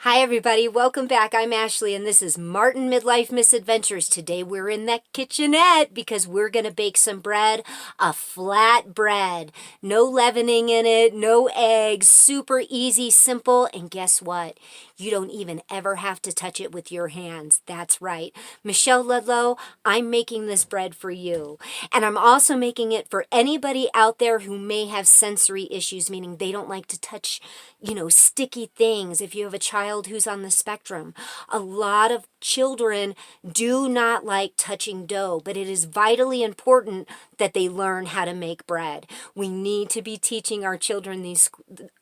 Hi everybody, welcome back. I'm Ashley and this is Martin Midlife Misadventures. Today we're in that kitchenette because we're going to bake some bread, a flat bread. No leavening in it, no eggs, super easy, simple, and guess what? You don't even ever have to touch it with your hands. That's right. Michelle Ladle, I'm making this bread for you. And I'm also making it for anybody out there who may have sensory issues, meaning they don't like to touch, sticky things. If you have a child who's on the spectrum, a lot of children do not like touching dough, but it is vitally important that they learn how to make bread. We need to be teaching our children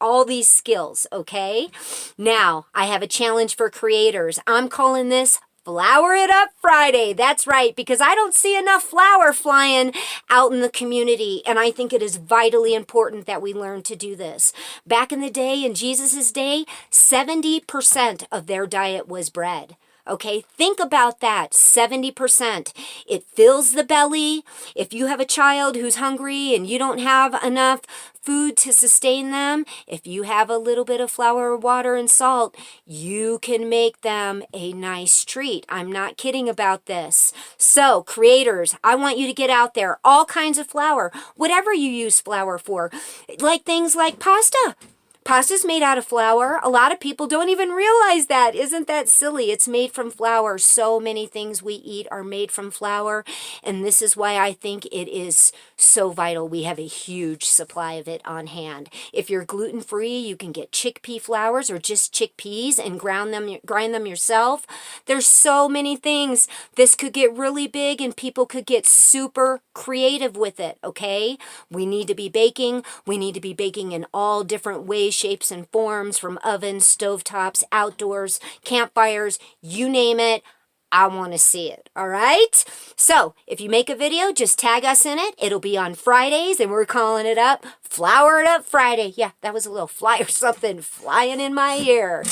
all these skills, okay? Now, I have a challenge for creators. I'm calling this Flour It Up Friday. That's right, because I don't see enough flour flying out in the community, and I think it is vitally important that we learn to do this. Back in the day, in Jesus' day, 70% of their diet was bread. Okay, think about that, 70%. It fills the belly. If you have a child who's hungry and you don't have enough food to sustain them, if you have a little bit of flour, water, and salt, you can make them a nice treat. I'm not kidding about this. So, creators, I want you to get out there, all kinds of flour, whatever you use flour for, like things like pasta. Pasta's made out of flour. A lot of people don't even realize that. Isn't that silly? It's made from flour. So many things we eat are made from flour, and this is why I think it is so vital. We have a huge supply of it on hand. If you're gluten-free, you can get chickpea flours or just chickpeas and grind them yourself. There's so many things. This could get really big, and people could get super creative with it, okay? We need to be baking. We need to be baking in all different ways, shapes, and forms, from ovens, stovetops, outdoors, campfires, you name it. I want to see it, all right? So, if you make a video, just tag us in it. It'll be on Fridays, and we're calling it up Flour It Up Friday. Yeah, that was a little fly or something flying in my ear.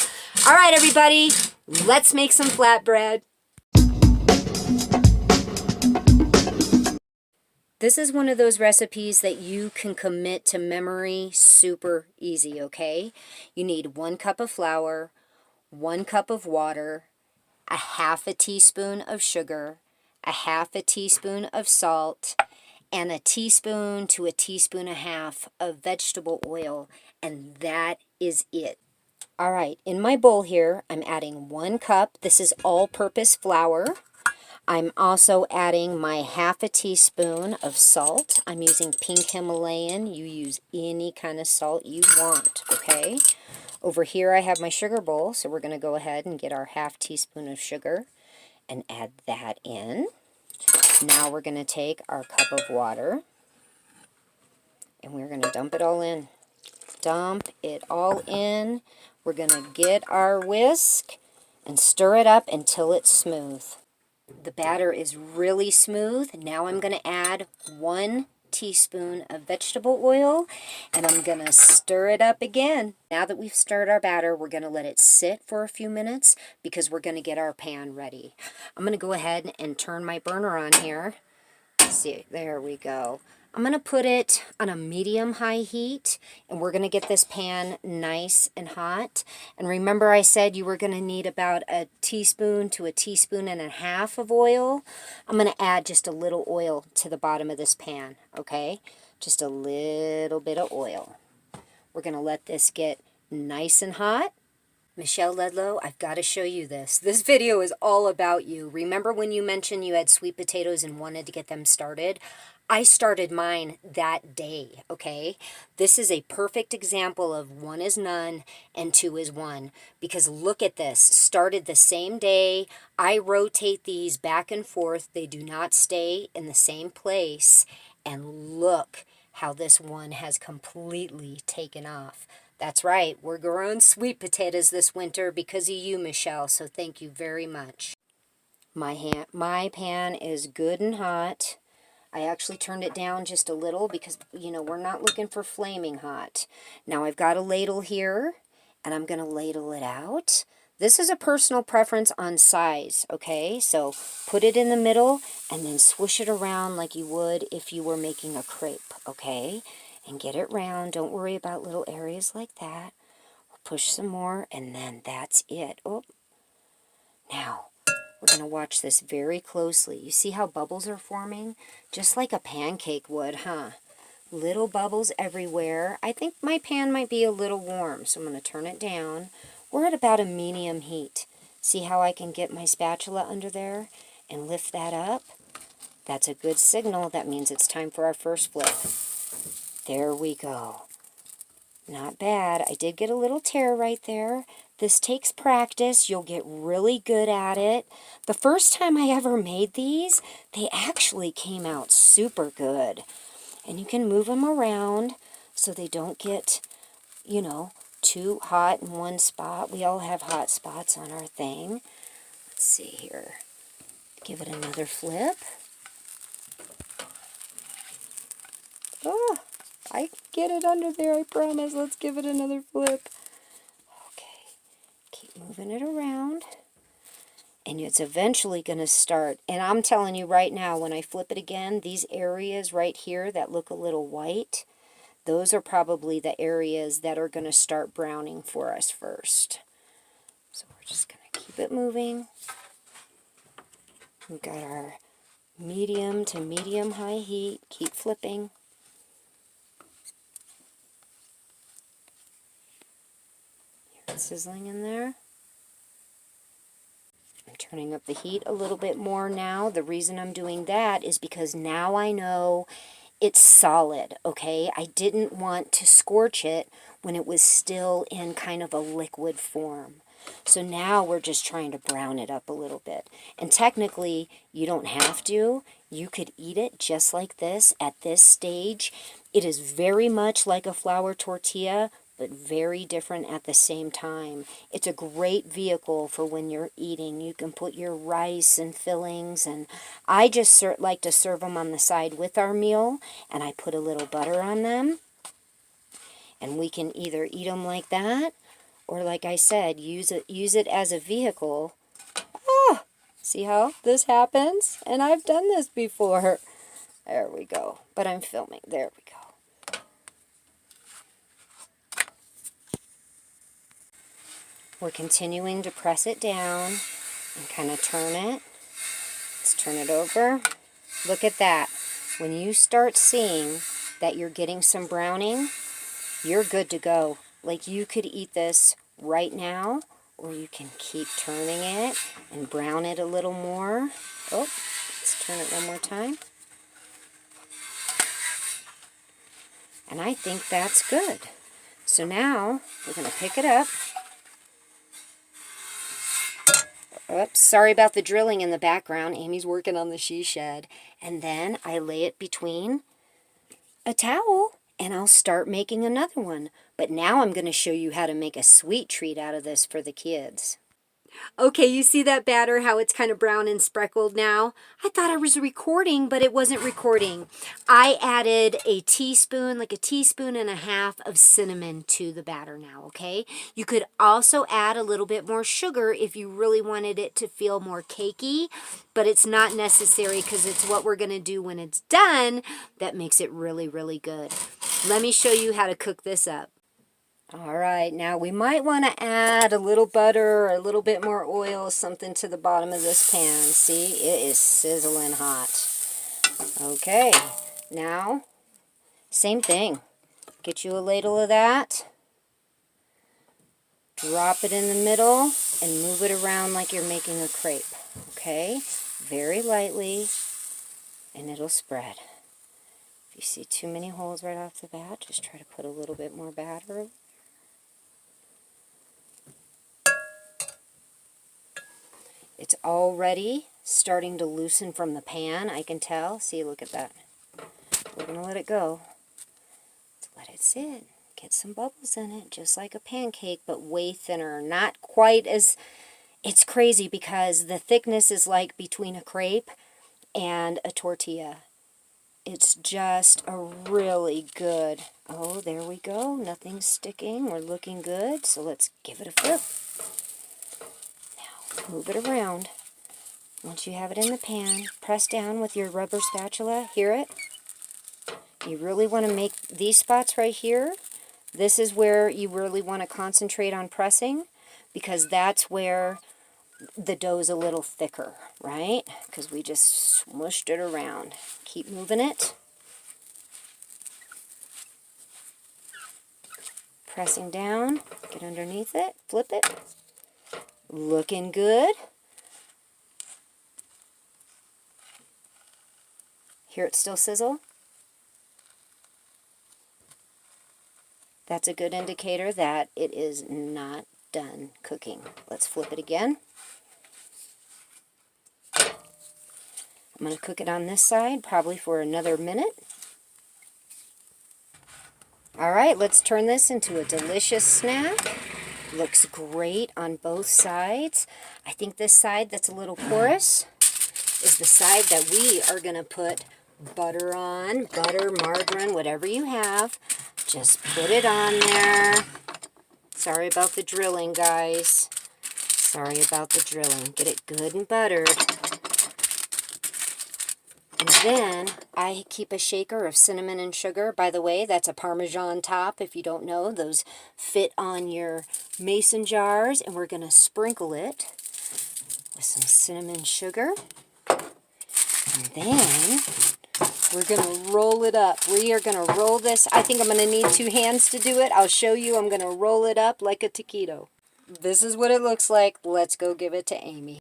All right, everybody, let's make some flatbread. This is one of those recipes that you can commit to memory super easy, okay? You need 1 cup of flour, 1 cup of water, a half a teaspoon of sugar, a half a teaspoon of salt, and a teaspoon to a teaspoon and a half of vegetable oil, and that is it. All right, in my bowl here, I'm adding 1 cup. This is all-purpose flour. I'm also adding my half a teaspoon of salt. I'm using pink Himalayan. You use any kind of salt you want, okay? Over here I have my sugar bowl, so we're going to go ahead and get our half teaspoon of sugar and add that in. Now we're going to take our cup of water and we're going to dump it all in. Dump it all in. We're going to get our whisk and stir it up until it's smooth. The batter is really smooth. Now I'm going to add 1 teaspoon of vegetable oil, and I'm going to stir it up again. Now that we've stirred our batter, we're going to let it sit for a few minutes because we're going to get our pan ready. I'm going to go ahead and turn my burner on here. Let's see, there we go. I'm going to put it on a medium-high heat, and we're going to get this pan nice and hot. And remember I said you were going to need about a teaspoon to a teaspoon and a half of oil. I'm going to add just a little oil to the bottom of this pan, okay? Just a little bit of oil. We're going to let this get nice and hot. Michelle Ladle, I've got to show you this. This video is all about you. Remember when you mentioned you had sweet potatoes and wanted to get them started? I started mine that day, okay? This is a perfect example of 1 is none and 2 is 1. Because look at this. Started the same day. I rotate these back and forth. They do not stay in the same place. And look how this one has completely taken off. That's right, we're growing sweet potatoes this winter because of you, Michelle, so thank you very much. My pan is good and hot. I actually turned it down just a little because, we're not looking for flaming hot. Now I've got a ladle here, and I'm going to ladle it out. This is a personal preference on size, okay? So put it in the middle and then swoosh it around like you would if you were making a crepe, okay? And get it round. Don't worry about little areas like that. We're push some more, and then that's it. Oh, now we're going to watch this very closely. You see how bubbles are forming? Just like a pancake would, huh? Little bubbles everywhere. I think my pan might be a little warm, so I'm going to turn it down. We're at about a medium heat. See how I can get my spatula under there and lift that up? That's a good signal. That means it's time for our first flip. There we go. Not bad. I did get a little tear right there. This takes practice. You'll get really good at it. The first time I ever made these, they actually came out super good. And you can move them around so they don't get, you know, too hot in one spot. We all have hot spots on our thing. Let's see here. Give it another flip. Oh, I get it under there, I promise. Let's give it another flip. Okay, keep moving it around. And it's eventually going to start. And I'm telling you right now, when I flip it again, these areas right here that look a little white, those are probably the areas that are going to start browning for us first. So we're just going to keep it moving. We've got our medium to medium-high heat. Keep flipping. Hear it sizzling in there. I'm turning up the heat a little bit more now. The reason I'm doing that is because now I know it's solid, okay? I didn't want to scorch it when it was still in kind of a liquid form. So now we're just trying to brown it up a little bit. And technically, you don't have to. You could eat it just like this at this stage. It is very much like a flour tortilla, but very different at the same time. It's a great vehicle for when you're eating. You can put your rice and fillings, and I just like to serve them on the side with our meal, and I put a little butter on them. And we can either eat them like that, or like I said, use it as a vehicle. Oh, see how this happens? And I've done this before. There we go. But I'm filming. There we go. We're continuing to press it down and kind of turn it. Let's turn it over. Look at that. When you start seeing that you're getting some browning, you're good to go. Like, you could eat this right now, or you can keep turning it and brown it a little more. Oh, let's turn it one more time. And I think that's good. So now we're going to pick it up. Oops, sorry about the drilling in the background. Amy's working on the she shed. And then I lay it between a towel, and I'll start making another one. But now I'm going to show you how to make a sweet treat out of this for the kids. Okay, you see that batter, how it's kind of brown and speckled now? I thought I was recording, but it wasn't recording. I added a teaspoon, like a teaspoon and a half of cinnamon to the batter now, okay? You could also add a little bit more sugar if you really wanted it to feel more cakey, but it's not necessary because it's what we're going to do when it's done that makes it really, really good. Let me show you how to cook this up. All right, now we might want to add a little butter or a little bit more oil, something to the bottom of this pan. See, it is sizzling hot. Okay, now, same thing. Get you a ladle of that. Drop it in the middle and move it around like you're making a crepe. Okay, very lightly, and it'll spread. If you see too many holes right off the bat, just try to put a little bit more batter. It's already starting to loosen from the pan, I can tell. See, look at that. We're going to let it go. Let's let it sit. Get some bubbles in it, just like a pancake, but way thinner. Not quite as... It's crazy because the thickness is like between a crepe and a tortilla. It's just a really good... Oh, there we go. Nothing's sticking. We're looking good. So let's give it a flip. Move it around. Once you have it in the pan, press down with your rubber spatula. Hear it? You really want to make these spots right here This is where you really want to concentrate on pressing, because that's where the dough's a little thicker, right? Because we just smushed it around. Keep moving it. Pressing down, get underneath it, flip it. Looking good. Hear it still sizzle? That's a good indicator that it is not done cooking. Let's flip it again. I'm going to cook it on this side probably for another minute. Alright, let's turn this into a delicious snack. Looks great on both sides. I think this side that's a little porous is the side that we are going to put butter on. Butter, margarine, whatever you have. Just put it on there. Sorry about the drilling, guys. Sorry about the drilling. Get it good and buttered. And then I keep a shaker of cinnamon and sugar. By the way, that's a Parmesan top. If you don't know, those fit on your mason jars. And we're going to sprinkle it with some cinnamon sugar. And then we're going to roll it up. We are going to roll this. I think I'm going to need 2 hands to do it. I'll show you. I'm going to roll it up like a taquito. This is what it looks like. Let's go give it to Amy.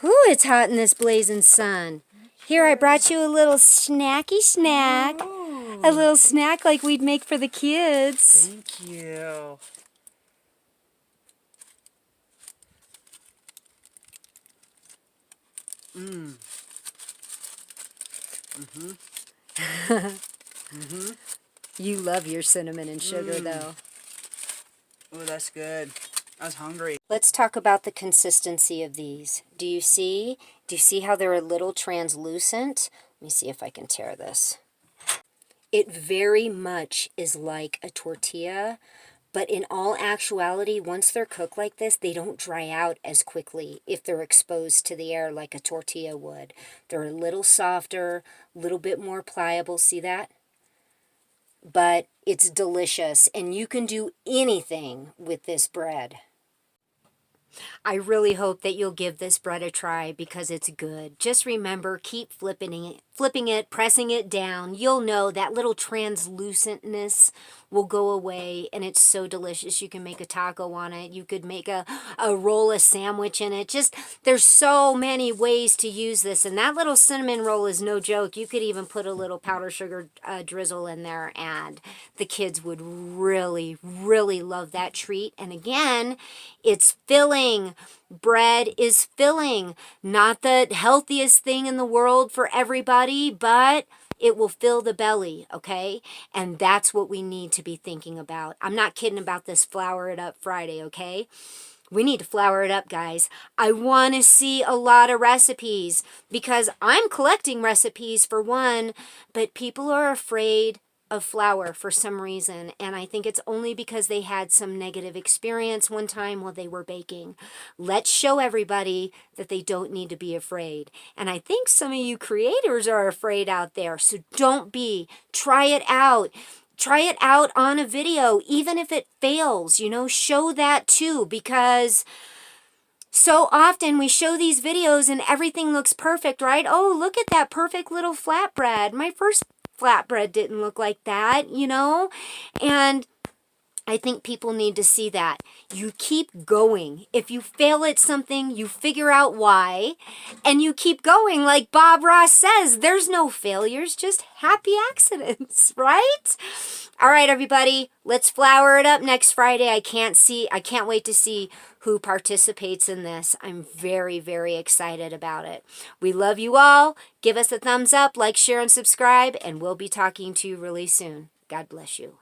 Whew, it's hot in this blazing sun. Here, I brought you a little snacky snack. Oh. A little snack like we'd make for the kids. Thank you. Mmm. You love your cinnamon and sugar, though. Oh, that's good. I was hungry. Let's talk about the consistency of these. Do you see? Do you see how they're a little translucent? Let me see if I can tear this. It very much is like a tortilla, but in all actuality, once they're cooked like this, they don't dry out as quickly if they're exposed to the air like a tortilla would. They're a little softer, a little bit more pliable. See that? But it's delicious, and you can do anything with this bread. I really hope that you'll give this bread a try because it's good. Just remember, keep flipping it, pressing it down. You'll know that little translucentness will go away, and it's so delicious. You can make a taco on it. You could make a roll, a sandwich in it. Just, there's so many ways to use this, and that little cinnamon roll is no joke. You could even put a little powdered sugar drizzle in there, and the kids would really, really love that treat. And again, it's filling. Bread is filling. Not the healthiest thing in the world for everybody, but it will fill the belly, okay? And that's what we need to be thinking about. I'm not kidding about this flour it up Friday, okay? We need to flour it up, guys. I want to see a lot of recipes because I'm collecting recipes for one, but people are afraid of flour for some reason, and I think it's only because they had some negative experience one time while they were baking. Let's show everybody that they don't need to be afraid. And I think some of you creators are afraid out there, so don't be. Try it out. Try it out on a video, even if it fails, you know, show that too, because so often we show these videos and everything looks perfect, right? Oh, look at that perfect little flatbread. My first flatbread didn't look like that, you know? And I think people need to see that. You keep going. If you fail at something, you figure out why, and you keep going. Like Bob Ross says, there's no failures, just happy accidents, right? All right, everybody, let's flour it up next Friday. I can't wait to see who participates in this. I'm very, very excited about it. We love you all. Give us a thumbs up, like, share, and subscribe, and we'll be talking to you really soon. God bless you.